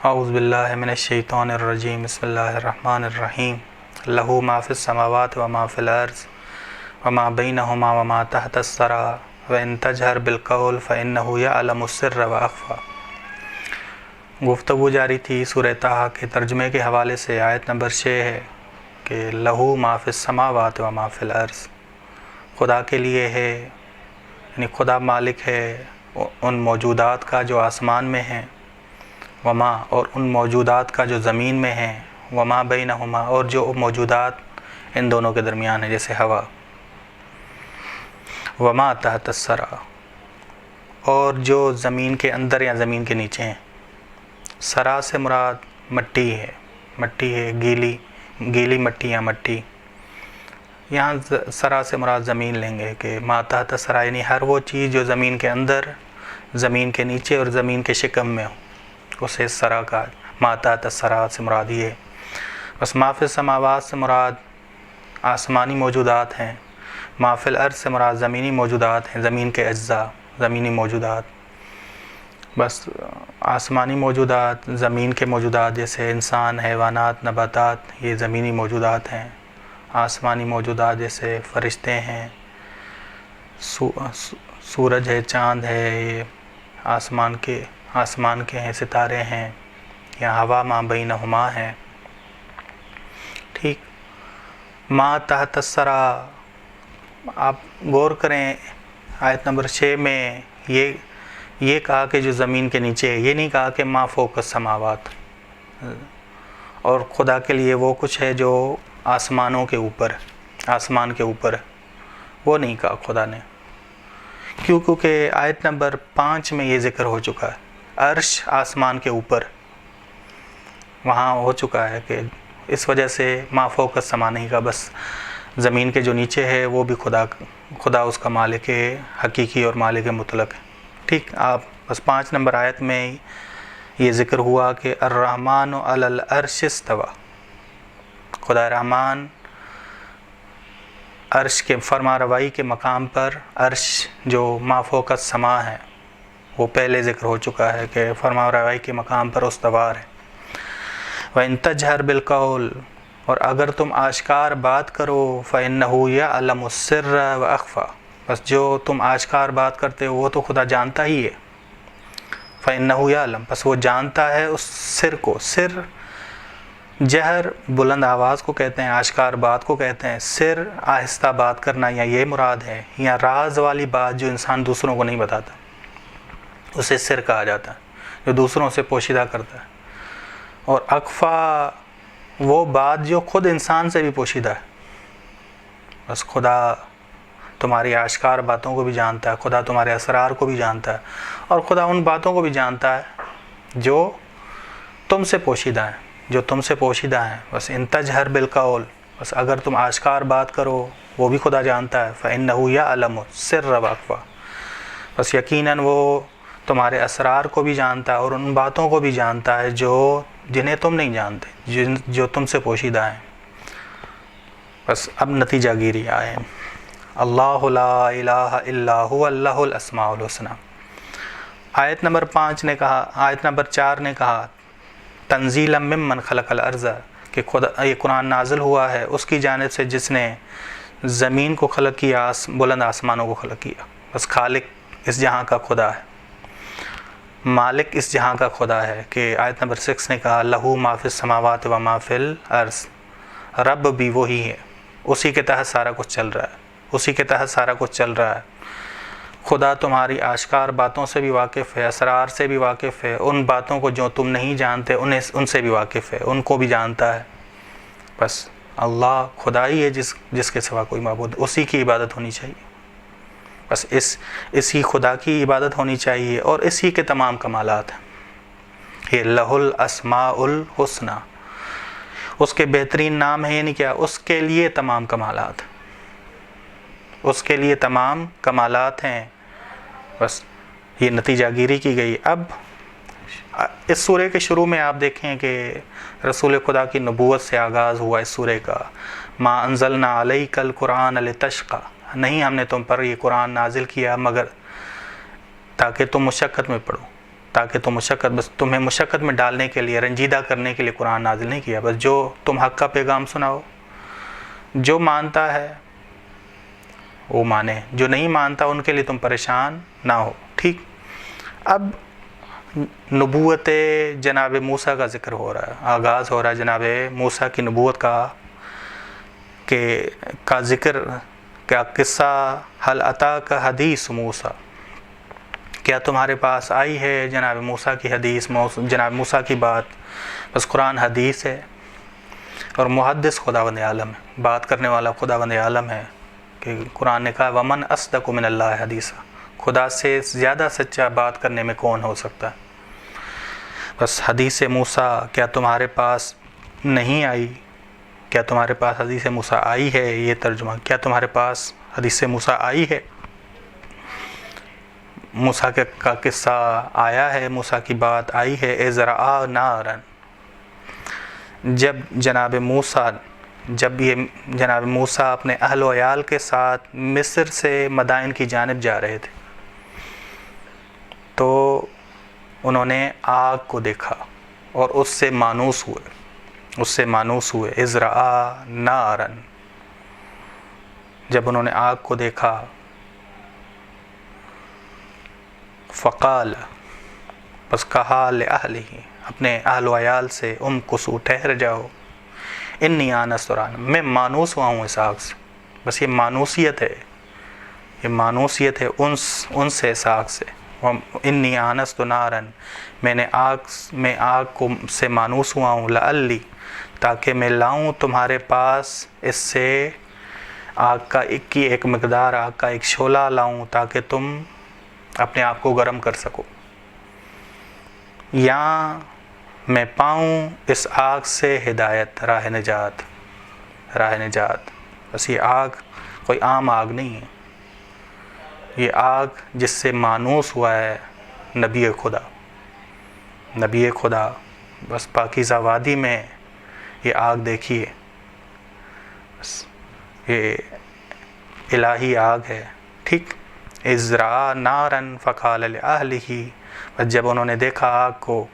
اعوذ باللہ من الشیطان الرجیم بسم اللہ الرحمن الرحیم لہو ما فی السماوات وما فی الارض وما بینہما وما تحت الثری وان تجہر بالقول فانہ یعلم السر واخفی۔ گفتگو جاری تھی سورہ طٰہٰ کے ترجمے کے حوالے سے۔ آیت نمبر 6 ہے کہ لہو ما فی السماوات وما فی الارض، خدا کے لیے ہے، یعنی خدا مالک ہے ان موجودات کا جو آسمان میں ہیں، وما اور ان موجودات کا جو زمین میں ہیں، وما بینہما اور جو موجودات ان دونوں کے درمیان ہیں جیسے ہوا، وما تحت الثری اور جو زمین کے اندر یا زمین کے نیچے ہیں۔ ثری سے مراد مٹی ہے، گیلی مٹی یا مٹی۔ یہاں ثری سے مراد زمین لیں گے کہ ما تحت الثری یعنی ہر وہ چیز جو زمین کے اندر، زمین کے نیچے اور زمین کے شکم میں ہو، اسے ثری کا ما تحت الثری سے مراد یہ ہے۔ بس ما فی السماوات سے مراد آسمانی موجودات ہیں، ما فی الارض سے مراد زمینی موجودات ہیں، زمین کے اجزاء، زمینی موجودات۔ بس آسمانی موجودات، زمین کے موجودات جیسے انسان، حیوانات، نباتات، یہ زمینی موجودات ہیں۔ آسمانی موجودات جیسے فرشتے ہیں، سورج ہے، چاند ہے، یہ آسمان کے ہیں، ستارے ہیں، یا ہوا ما بینہما ہے۔ ٹھیک، ما تحت الثری آپ غور کریں، آیت نمبر 6 میں یہ کہا کہ جو زمین کے نیچے ہے، یہ نہیں کہا کہ ما فوق السماوات، اور خدا کے لیے وہ کچھ ہے جو آسمان کے اوپر، وہ نہیں کہا خدا نے۔ کیونکہ آیت نمبر 5 میں یہ ذکر ہو چکا ہے، عرش آسمان کے اوپر، وہاں ہو چکا ہے کہ اس وجہ سے ما فوق السما نہیں کہا، بس زمین کے جو نیچے ہے وہ بھی خدا اس کا مالک حقیقی اور مالک مطلق ہے۔ ٹھیک، آپ بس 5 نمبر آیت میں یہ ذکر ہوا کہ الرحمن علی العرش استوی، خدا رحمان عرش کے فرما روائی کے مقام پر، عرش جو ما فوق السما ہے وہ پہلے ذکر ہو چکا ہے کہ فرما روائی کے مقام پر استوار ہے۔ وَإِن تَجْهَرْ بِالْقَوْلِ اور اگر تم آشکار بات کرو، فَإِنَّهُ يَعْلَمُ السِّرَّ وَأَخْفَى بس جو تم آشکار بات کرتے ہو وہ تو خدا جانتا ہی ہے۔ فَإِنَّهُ يَعْلَمُ بس وہ جانتا ہے اس سر کو۔ سر جہر بلند آواز کو کہتے ہیں، آشکار بات کو کہتے ہیں۔ سر آہستہ بات کرنا یا یہ مراد ہے، یا راز والی بات جو انسان دوسروں کو نہیں بتاتا، اسے سر کہا جاتا ہے، جو دوسروں سے پوشیدہ کرتا ہے۔ اور اخفا وہ بات جو خود انسان سے بھی پوشیدہ ہے۔ بس خدا تمہاری آشکار باتوں کو بھی جانتا ہے، خدا تمہارے اسرار کو بھی جانتا ہے، اور خدا ان باتوں کو بھی جانتا ہے جو تم سے پوشیدہ ہیں، بس ان تجہر بالقول بس اگر تم آشکار بات کرو وہ بھی خدا جانتا ہے۔ فإنہ یعلم السر واخفی بس یقیناً وہ تمہارے اسرار کو بھی جانتا ہے اور ان باتوں کو بھی جانتا ہے جنہیں تم نہیں جانتے، جو تم سے پوشیدہ ہیں۔ بس اب نتیجہ گیری آئے، اللہ لا الہ الا هو اللہ الاسماء الحسنی۔ آیت نمبر 4 نے کہا تنزیلا ممن خلق الارض کہ خدا یہ قرآن نازل ہوا ہے اس کی جانب سے جس نے زمین کو خلق کیا، بلند آسمانوں کو خلق کیا۔ بس خالق اس جہاں کا خدا ہے، مالک اس جہاں کا خدا ہے۔ کہ آیت نمبر 6 نے کہا لہو ما فی السماوات و ما فی الارض، رب بھی وہی ہے، اسی کے تحت سارا کچھ چل رہا ہے، خدا تمہاری آشکار باتوں سے بھی واقف ہے، اسرار سے بھی واقف ہے، ان باتوں کو جو تم نہیں جانتے ان سے بھی واقف ہے، ان کو بھی جانتا ہے۔ بس اللہ خدا ہی ہے جس کے سوا کوئی معبود، اسی کی عبادت ہونی چاہیے، بس اسی خدا کی عبادت ہونی چاہیے، اور اسی کے تمام کمالات ہیں۔ یہ لہ الاسماء الحسنی، اس کے بہترین نام ہیں، یعنی کیا، اس کے لیے تمام کمالات ہیں۔ بس یہ نتیجہ گیری کی گئی۔ اب اس سورے کے شروع میں آپ دیکھیں کہ رسول خدا کی نبوت سے آغاز ہوا اس سورے کا۔ ما انزلنا علیک القرآن لتشقی، نہیں ہم نے تم پر یہ قرآن نازل کیا مگر تاکہ تم مشقت میں پڑو، تاکہ تم مشقت، بس تمہیں مشقت میں ڈالنے کے لیے، رنجیدہ کرنے کے لیے قرآن نازل نہیں کیا، بس جو تم حق کا پیغام سناؤ، جو مانتا ہے وہ مانے، جو نہیں مانتا ان کے لیے تم پریشان نہ ہو. ٹھیک. اب نبوت جناب موسیٰ کا ذکر ہو رہا ہے، آغاز ہو رہا ہے جناب موسیٰ کی نبوت کا ذکر، کیا قصہ حل اتاک حدیث موسیٰ، کیا تمہارے پاس آئی ہے جناب موسیٰ کی حدیث، جناب موسیٰ کی بات. بس قرآن حدیث ہے اور محدث خداوند عالم ہے، بات کرنے والا خداوند عالم ہے، کہ قرآن نے کہا ومن اصدق من اللہ حدیثا، خدا سے زیادہ سچا بات کرنے میں کون ہو سکتا ہے. بس حدیث موسیٰ کیا تمہارے پاس نہیں آئی، کیا تمہارے پاس حدیث موسیٰ آئی ہے، یہ ترجمہ، کیا تمہارے پاس حدیث موسیٰ آئی ہے، موسیٰ کا قصہ آیا ہے، موسیٰ کی بات آئی ہے. اذ رأى نارا، جب یہ جناب موسیٰ اپنے اہل و عیال کے ساتھ مصر سے مدائن کی جانب جا رہے تھے تو انہوں نے آگ کو دیکھا اور اس سے مانوس ہوئے. اذ رأى نارا، جب انہوں نے آگ کو دیکھا، فقال، بس کہا لأہلہ، اپنے اہل و عیال سے، امکثوا، ٹھہر جاؤ، انی آنست نارا، میں مانوس ہوا ہوں اس آگ سے. بس یہ مانوسیت ہے ان سے، اس آگ سے. انی آنست نارا، میں آگ کو سے مانوس ہوا ہوں، لعلی، تاکہ میں لاؤں تمہارے پاس اس سے آگ کی ایک مقدار، آگ کا ایک شعلہ لاؤں، تاکہ تم اپنے آپ کو گرم کر سکو، یا میں پاؤں اس آگ سے ہدایت، راہ نجات. بس یہ آگ کوئی عام آگ نہیں ہے، یہ آگ جس سے مانوس ہوا ہے نبی خدا. بس پاکیزہ وادی میں یہ آگ دیکھیے، بس یہ الہی آگ ہے. ٹھیک. اذ رأى نارا فقال لأہلہ، بس جب انہوں نے دیکھا آگ کو،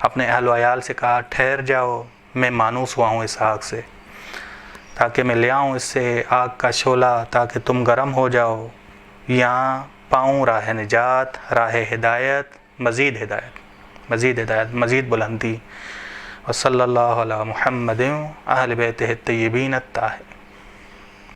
اپنے اہل و عیال سے کہا ٹھہر جاؤ، میں مانوس ہوا ہوں اس آگ سے، تاکہ میں لے آؤں اس سے آگ کا شعلہ، تاکہ تم گرم ہو جاؤ، یا پاؤں راہ نجات، راہ ہدایت، مزید ہدایت، مزید بلندی. وصلی اللہ علی محمد اہل بیتہ الطیبین الطاہرین.